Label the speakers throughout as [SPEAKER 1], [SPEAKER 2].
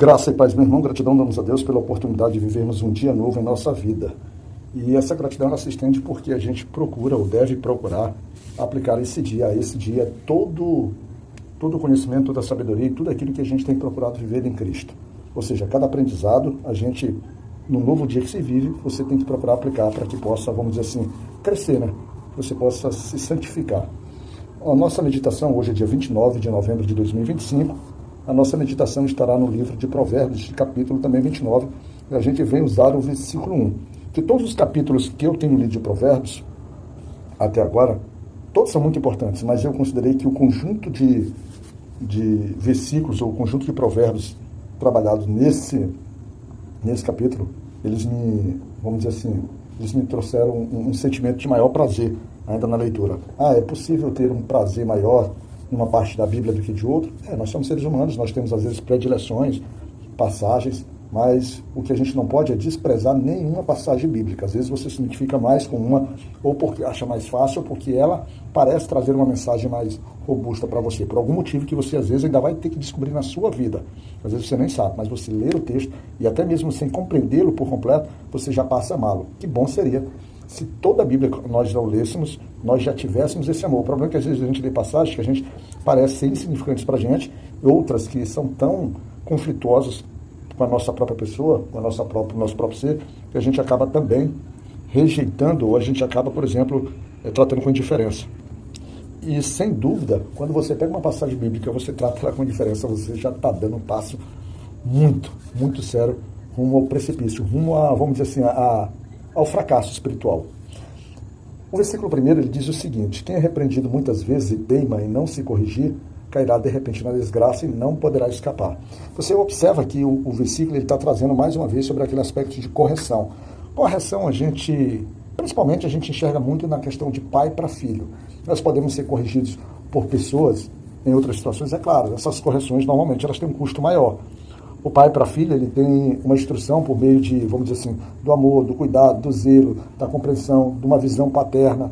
[SPEAKER 1] Graça e paz, meu irmão, gratidão damos a Deus pela oportunidade de vivermos um dia novo em nossa vida. E essa gratidão ela se estende porque a gente procura, ou deve procurar, aplicar a esse dia, todo o conhecimento, toda a sabedoria e tudo aquilo que a gente tem procurado viver em Cristo. Ou seja, cada aprendizado, no novo dia que se vive, você tem que procurar aplicar para que possa, vamos dizer assim, crescer, né? Você possa se santificar. A nossa meditação hoje é dia 29 de novembro de 2025. A nossa meditação estará no livro de Provérbios, capítulo também 29, e a gente vem usar o versículo 1. De todos os capítulos que eu tenho lido de Provérbios, até agora, todos são muito importantes, mas eu considerei que o conjunto de versículos, ou o conjunto de provérbios trabalhados nesse capítulo, eles me trouxeram um sentimento de maior prazer ainda na leitura. É possível ter um prazer maior numa parte da Bíblia do que de outra? Nós somos seres humanos, nós temos às vezes predileções, passagens, mas o que a gente não pode é desprezar nenhuma passagem bíblica. Às vezes você se identifica mais com uma, ou porque acha mais fácil, ou porque ela parece trazer uma mensagem mais robusta para você, por algum motivo que você às vezes ainda vai ter que descobrir na sua vida. Às vezes você nem sabe, mas você ler o texto, e até mesmo sem compreendê-lo por completo, você já passa a amá-lo. Que bom seria se toda a Bíblia nós não lêssemos, nós já tivéssemos esse amor. O problema é que às vezes a gente lê passagens que a gente parece ser insignificantes para a gente, outras que são tão conflituosas com a nossa própria pessoa, com o nosso próprio ser, que a gente acaba também rejeitando, ou a gente acaba, por exemplo, tratando com indiferença. E, sem dúvida, quando você pega uma passagem bíblica, você trata ela com indiferença, você já está dando um passo muito, muito sério rumo ao precipício, rumo a, vamos dizer assim, ao fracasso espiritual. O versículo 1, ele diz o seguinte: quem é repreendido muitas vezes e teima em não se corrigir, cairá de repente na desgraça e não poderá escapar. Você observa que o versículo está trazendo mais uma vez sobre aquele aspecto de correção. Correção, principalmente a gente enxerga muito na questão de pai para filho. Nós podemos ser corrigidos por pessoas em outras situações, é claro, essas correções normalmente elas têm um custo maior. O pai para filho, ele tem uma instrução por meio de, vamos dizer assim, do amor, do cuidado, do zelo, da compreensão, de uma visão paterna,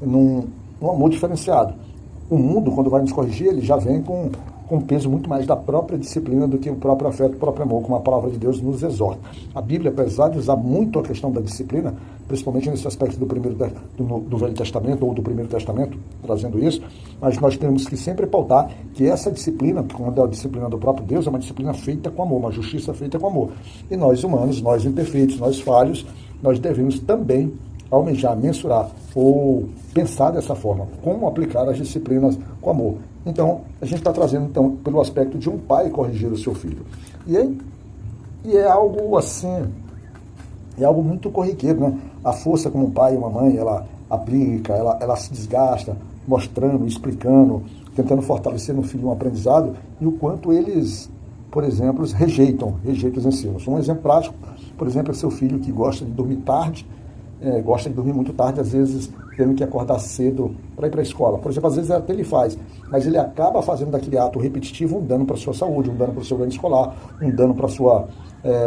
[SPEAKER 1] num amor diferenciado. O mundo, quando vai nos corrigir, ele já vem com um peso muito mais da própria disciplina do que o próprio afeto, o próprio amor, como a palavra de Deus nos exorta. A Bíblia, apesar de usar muito a questão da disciplina, principalmente nesse aspecto do Velho Testamento ou do Primeiro Testamento, trazendo isso, mas nós temos que sempre pautar que essa disciplina, quando é a disciplina do próprio Deus, é uma disciplina feita com amor, uma justiça feita com amor. E nós humanos, nós imperfeitos, nós falhos, nós devemos também almejar, mensurar ou pensar dessa forma, como aplicar as disciplinas com amor. Então, a gente está trazendo pelo aspecto de um pai corrigir o seu filho. E é algo assim, é algo muito corriqueiro, né? A força como um pai e uma mãe, ela aplica, ela se desgasta, mostrando, explicando, tentando fortalecer no filho um aprendizado, e o quanto eles, por exemplo, rejeitam os ensinos. Um exemplo prático, por exemplo, é seu filho que gosta de dormir tarde, gosta de dormir muito tarde, às vezes tendo que acordar cedo para ir para a escola. Por exemplo, às vezes até ele faz, mas ele acaba fazendo daquele ato repetitivo um dano para a sua saúde, um dano para o seu ganho escolar, um dano para a sua,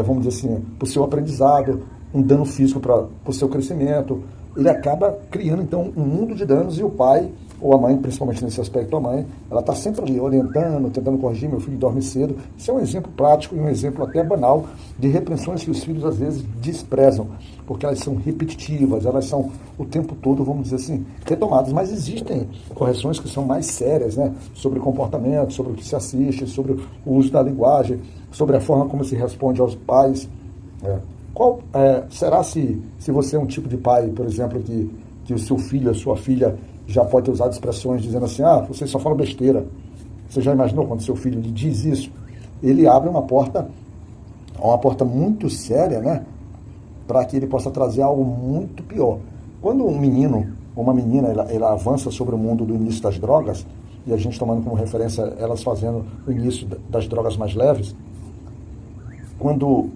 [SPEAKER 1] vamos dizer assim, para o seu aprendizado, um dano físico para o seu crescimento. Ele acaba criando, então, um mundo de danos, e o pai, ou a mãe, principalmente nesse aspecto, a mãe, ela está sempre ali orientando, tentando corrigir, meu filho dorme cedo. Isso é um exemplo prático e um exemplo até banal de repreensões que os filhos às vezes desprezam, porque elas são repetitivas, elas são o tempo todo, vamos dizer assim, retomadas. Mas existem correções que são mais sérias, né? Sobre comportamento, sobre o que se assiste, sobre o uso da linguagem, sobre a forma como se responde aos pais. Será se você é um tipo de pai, por exemplo, que o seu filho, a sua filha, já pode ter usado expressões dizendo assim: você só fala besteira. Você já imaginou quando seu filho lhe diz isso? Ele abre uma porta muito séria, né? Para que ele possa trazer algo muito pior. Quando um menino ou uma menina ela avança sobre o mundo do início das drogas, e a gente tomando como referência elas fazendo o início das drogas mais leves, quando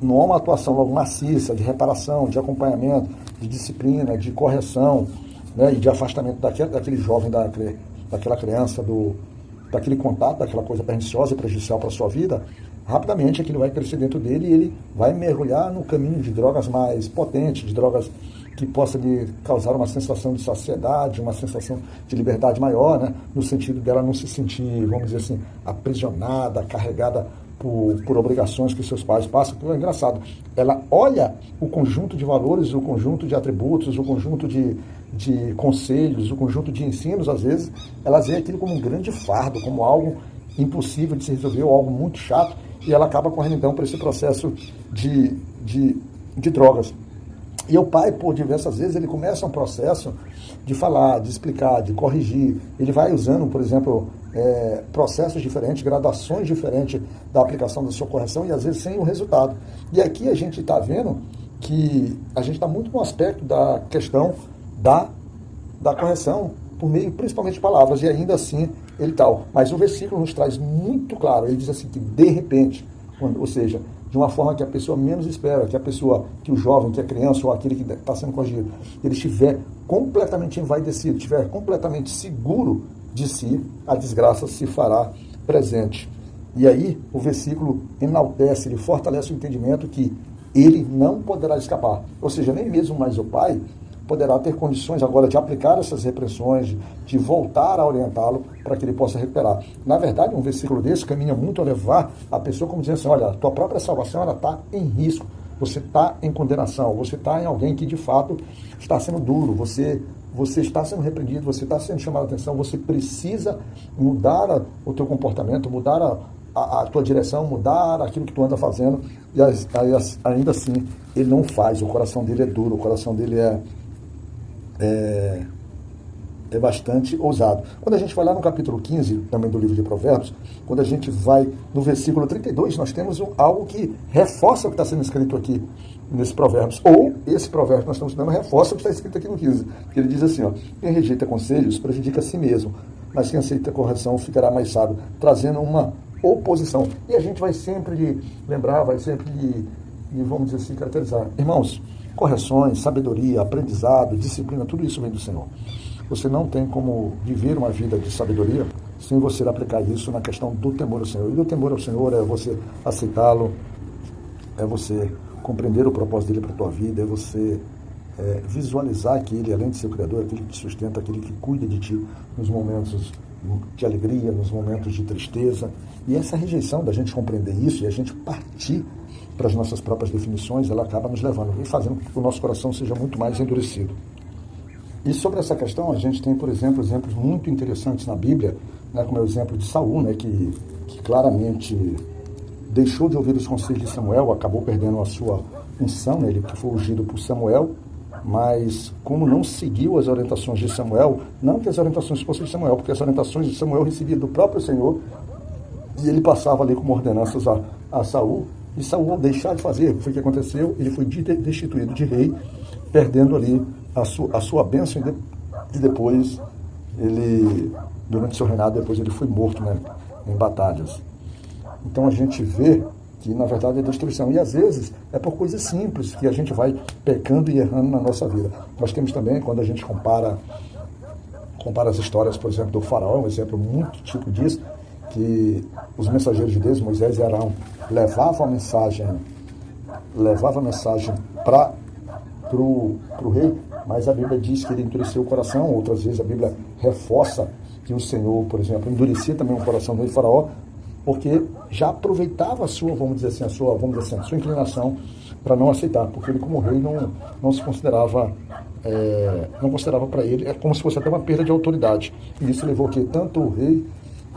[SPEAKER 1] não há uma atuação logo maciça de reparação, de acompanhamento, de disciplina, de correção, né, e de afastamento daquele jovem, daquela criança, daquele contato, daquela coisa perniciosa e prejudicial para a sua vida, rapidamente aquilo vai crescer dentro dele e ele vai mergulhar no caminho de drogas mais potentes, de drogas que possa lhe causar uma sensação de saciedade, uma sensação de liberdade maior, né, no sentido dela não se sentir, vamos dizer assim, aprisionada, carregada por obrigações que seus pais passam. É engraçado, ela olha o conjunto de valores, o conjunto de atributos, o conjunto de conselhos, o conjunto de ensinos, às vezes, elas veem aquilo como um grande fardo, como algo impossível de se resolver, ou algo muito chato, e ela acaba correndo então para esse processo de drogas. E o pai, por diversas vezes, ele começa um processo de falar, de explicar, de corrigir. Ele vai usando, por exemplo, processos diferentes, gradações diferentes da aplicação da sua correção e às vezes sem o resultado. E aqui a gente está vendo que a gente está muito no aspecto da questão da correção por meio principalmente de palavras, e ainda assim ele tal. Mas o versículo nos traz muito claro, ele diz assim que de repente, ou seja, de uma forma que a pessoa menos espera, que o jovem, que a criança ou aquele que está sendo corrigido, ele estiver completamente envaidecido, estiver completamente seguro de si, a desgraça se fará presente. E aí o versículo enaltece, ele fortalece o entendimento que ele não poderá escapar. Ou seja, nem mesmo mais o pai poderá ter condições agora de aplicar essas repressões, de voltar a orientá-lo para que ele possa recuperar. Na verdade, um versículo desse caminha muito a levar a pessoa como dizendo assim, olha, a tua própria salvação está em risco, você está em condenação, você está em alguém que de fato está sendo duro, você está sendo repreendido, você está sendo chamado a atenção, você precisa mudar o teu comportamento, mudar a tua direção, mudar aquilo que tu anda fazendo, e ainda assim ele não faz, o coração dele é duro, o coração dele é bastante ousado. Quando a gente vai lá no capítulo 15, também do livro de Provérbios, quando a gente vai no versículo 32, nós temos algo que reforça o que está sendo escrito aqui nesse Provérbios, ou esse provérbio que nós estamos estudando reforça o que está escrito aqui no 15, que ele diz assim, ó, quem rejeita conselhos prejudica a si mesmo, mas quem aceita correção ficará mais sábio, trazendo uma oposição. E a gente vai sempre lembrar, vai sempre, vamos dizer assim, caracterizar. Irmãos, correções, sabedoria, aprendizado, disciplina, tudo isso vem do Senhor. Você não tem como viver uma vida de sabedoria sem você aplicar isso na questão do temor ao Senhor. E do temor ao Senhor é você aceitá-lo, é você compreender o propósito dele para a tua vida, é você visualizar que ele, além de ser o Criador, é aquele que te sustenta, aquele que cuida de ti nos momentos de alegria, nos momentos de tristeza. E essa rejeição da gente compreender isso e a gente partir para as nossas próprias definições, ela acaba nos levando e fazendo com que o nosso coração seja muito mais endurecido. E sobre essa questão, a gente tem, por exemplo, exemplos muito interessantes na Bíblia, né, como é o exemplo de Saul, né, que claramente deixou de ouvir os conselhos de Samuel, acabou perdendo a sua unção, né, ele que foi ungido por Samuel, mas como não seguiu as orientações de Samuel, não que as orientações fossem de Samuel, porque as orientações de Samuel recebia do próprio Senhor, e ele passava ali como ordenanças a Saul, e Saul, ao deixar de fazer, foi o que aconteceu, ele foi destituído de rei, perdendo ali a sua bênção, e depois, durante seu reinado, depois ele foi morto, né, em batalhas. Então a gente vê que, na verdade, é destruição. E, às vezes, é por coisas simples que a gente vai pecando e errando na nossa vida. Nós temos também, quando a gente compara as histórias, por exemplo, do faraó, um exemplo muito tipo disso, que os mensageiros de Deus, Moisés e Arão, levavam a mensagem para o rei, mas a Bíblia diz que ele endureceu o coração. Outras vezes a Bíblia reforça que o Senhor, por exemplo, endurecia também o coração do faraó, porque já aproveitava a sua, a sua inclinação para não aceitar, porque ele como rei não se considerava, não considerava para ele, é como se fosse até uma perda de autoridade. E isso levou que tanto o rei,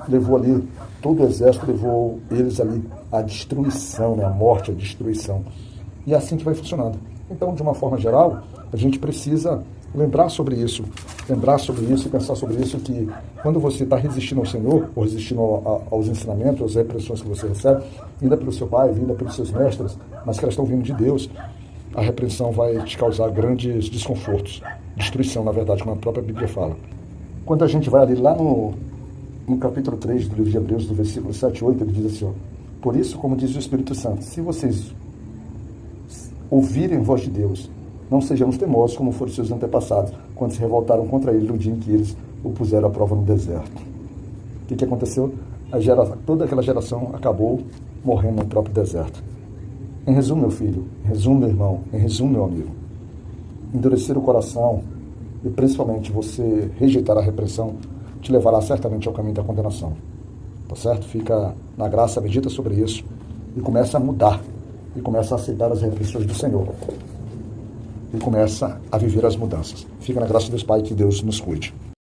[SPEAKER 1] levou ali, todo o exército levou eles ali à destruição, né, à morte, à destruição. E é assim que vai funcionando. Então, de uma forma geral, a gente precisa lembrar sobre isso e pensar sobre isso, que quando você está resistindo ao Senhor, ou resistindo aos ensinamentos, às repressões que você recebe, vinda pelo seu pai, vinda pelos seus mestres, mas que elas estão vindo de Deus, a repreensão vai te causar grandes desconfortos, destruição, na verdade, como a própria Bíblia fala. Quando a gente vai ali lá no capítulo 3 do livro de Hebreus, do versículo 7 e 8, ele diz assim, ó, por isso, como diz o Espírito Santo, se vocês ouvirem a voz de Deus, não sejamos teimosos como foram seus antepassados, quando se revoltaram contra ele no dia em que eles o puseram à prova no deserto. O que aconteceu? Toda aquela geração acabou morrendo no próprio deserto. Em resumo, meu filho, em resumo, meu irmão, em resumo, meu amigo, endurecer o coração e principalmente você rejeitar a repressão te levará certamente ao caminho da condenação. tá certo? Fica na graça bendita sobre isso e começa a mudar, e começa a aceitar as restrições do Senhor, e começa a viver as mudanças. Fica na graça de Deus, Pai, que Deus nos cuide.